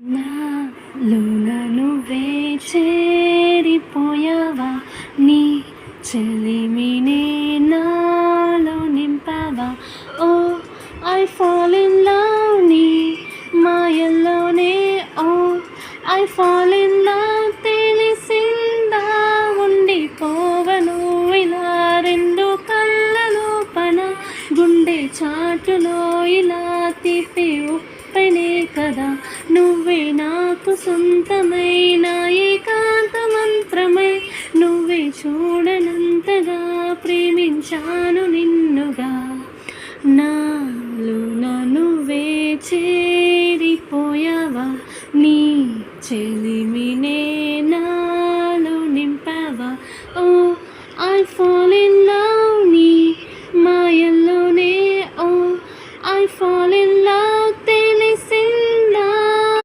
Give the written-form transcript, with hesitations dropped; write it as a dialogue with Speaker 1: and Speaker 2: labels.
Speaker 1: నాలోన నువ్వే చేరిపోయావా, నీ చెలిమినే నాలో నింపావా. ఓ ఐ ఫాల్ ఇన్ లవ్ నీ మాయల్లోనే. ఓ ఐ ఫాల్ ఇన్ లవ్ తెలిసిందా, ఉండిపోవను ఇలా రెండు కళ్ళ లోపల, గుండె చాటులో ఇలా తిప్పి ఉప్పెనే కదా. నువ్వే నాకు సొంతమైన ఏకాంత మంత్రమై, నువ్వే చూడనంతగా ప్రేమించాను నిన్నుగా. నాలోన నువ్వే చేరిపోయావా, నీ చెలిమి